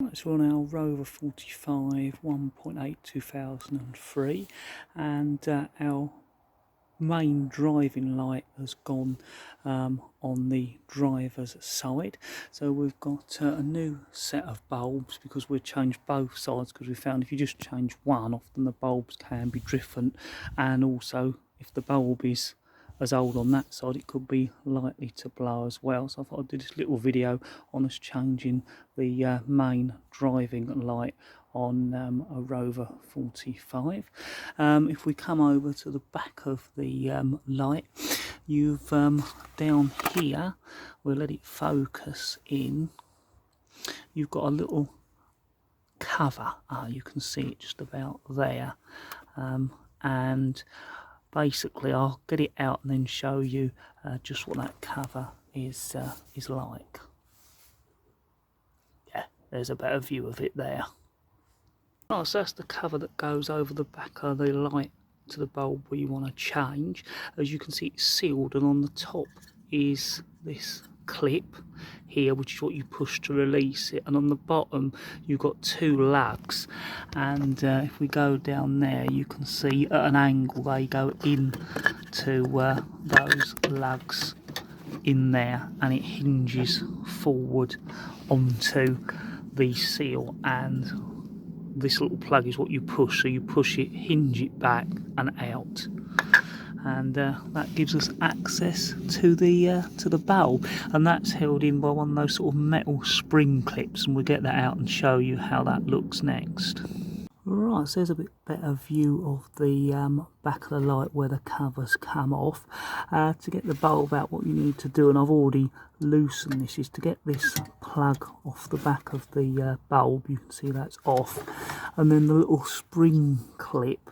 Right, so on our Rover 45 1.8 2003, and our main driving light has gone on the driver's side. So we've got a new set of bulbs, because we've changed both sides, because we found if you just change one, often the bulbs can be different, and also if the bulb is as old on that side, it could be likely to blow as well. So I thought I'd do this little video on us changing the main driving light on a Rover 45. If we come over to the back of the light, you've down here, we'll let it focus in, you've got a little cover. You can see it just about there, and basically I'll get it out and then show you just what that cover is like. Yeah, there's a better view of it there. Oh, so that's the cover that goes over the back of the light to the bulb where you want to change. As you can see, it's sealed, and on the top is this clip here, which is what you push to release it, and on the bottom you've got two lugs, and if we go down there, you can see at an angle they go in to those lugs in there, and it hinges forward onto the seal, and this little plug is what you push, so you push it, hinge it back and out, and that gives us access to the bulb, and that's held in by one of those sort of metal spring clips, and we'll get that out and show you how that looks next. Right, so there's a bit better view of the back of the light where the covers come off. To get the bulb out, what you need to do, and I've already loosened this, is to get this plug off the back of the bulb. You can see that's off, and then the little spring clip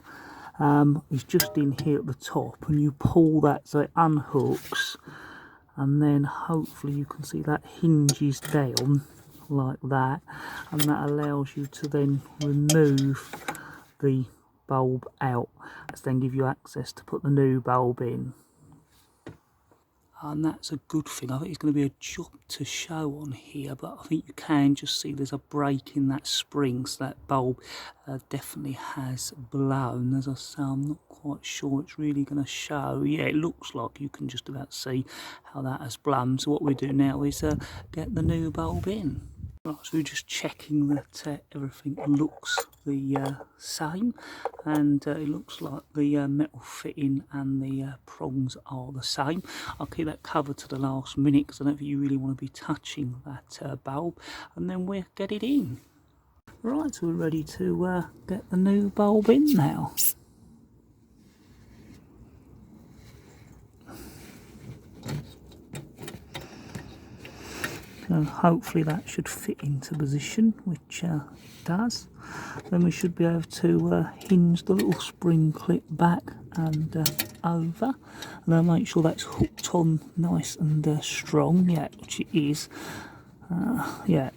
is just in here at the top, and you pull that so it unhooks, and then hopefully you can see that hinges down like that, and that allows you to then remove the bulb out. That's then give you access to put the new bulb in, and that's a good thing. I think it's going to be a job to show on here, but I think you can just see there's a break in that spring, so that bulb definitely has blown. As I say, I'm not quite sure it's really going to show. Yeah, it looks like you can just about see how that has blown. So what we do now is get the new bulb in. Right, so we're just checking that everything looks the same, and it looks like the metal fitting and the prongs are the same. I'll keep that covered to the last minute because I don't think you really want to be touching that bulb, and then we'll get it in. Right, so we're ready to get the new bulb in now. So hopefully that should fit into position, which it does. Then we should be able to hinge the little spring clip back and over, and I'll make sure that's hooked on nice and strong. Yeah, which it is. Yeah,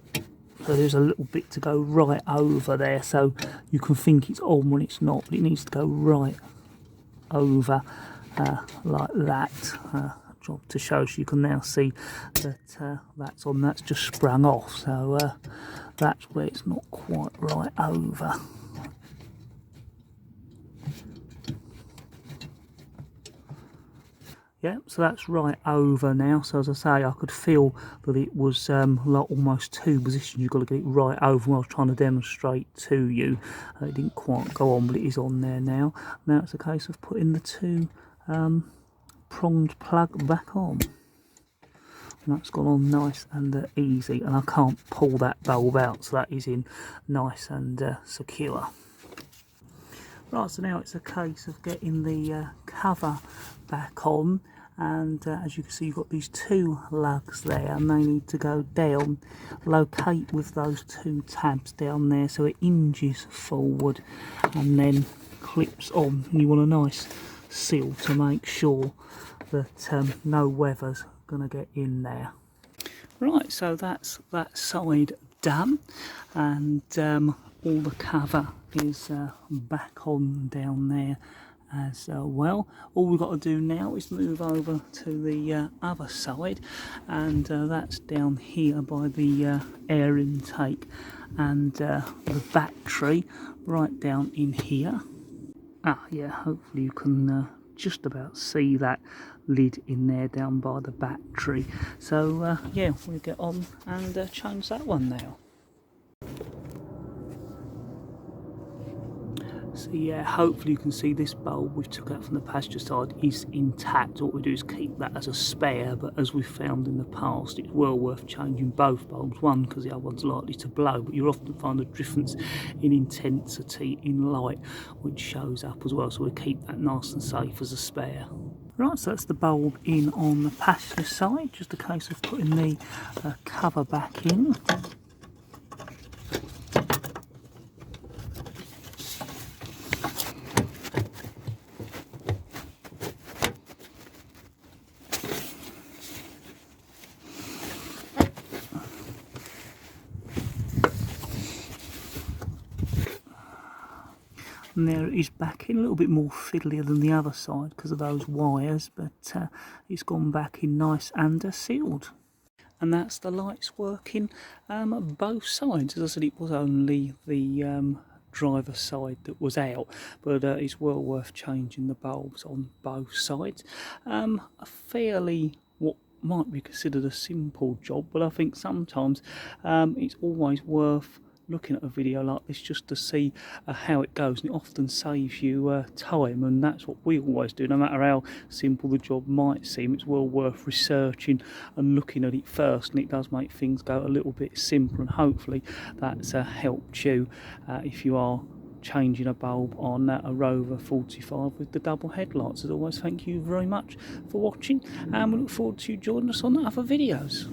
so there's a little bit to go right over there, so you can think it's on when it's not, but it needs to go right over like that. Job to show, so you can now see that that's on, that's just sprung off, so that's where it's not quite right over. Yeah, so that's right over now. So as I say, I could feel that it was like almost two positions. You've got to get it right over. When I was trying to demonstrate to you, it didn't quite go on, but it is on there now. Now it's a case of putting the two pronged plug back on, and that's gone on nice and easy, and I can't pull that bulb out, so that is in nice and secure. Right, so now it's a case of getting the cover back on, and as you can see, you've got these two lugs there, and they need to go down, locate with those two tabs down there so it hinges forward and then clips on, and you want a nice seal to make sure that no weather's going to get in there. Right, so that's that side done, and all the cover is back on down there as well. All we've got to do now is move over to the other side, and that's down here by the air intake and the battery right down in here. Yeah, hopefully you can just about see that lid in there down by the battery. So yeah, we'll get on and change that one now. So yeah, hopefully you can see this bulb we've took out from the passenger side is intact. What we do is keep that as a spare, but as we've found in the past, it's well worth changing both bulbs. One, because the other one's likely to blow, but you often find a difference in intensity in light, which shows up as well. So we keep that nice and safe as a spare. Right, so that's the bulb in on the passenger side. Just a case of putting the cover back in. And there it is back in, a little bit more fiddlier than the other side because of those wires, but it's gone back in nice and sealed. And that's the lights working both sides. As I said, it was only the driver side that was out, but it's well worth changing the bulbs on both sides. A fairly what might be considered a simple job, but I think sometimes it's always worth looking at a video like this just to see how it goes, and it often saves you time, and that's what we always do. No matter how simple the job might seem, it's well worth researching and looking at it first, and it does make things go a little bit simpler, and hopefully that's helped you if you are changing a bulb on a Rover 45 with the double headlights. As always, thank you very much for watching, and we look forward to you joining us on other videos.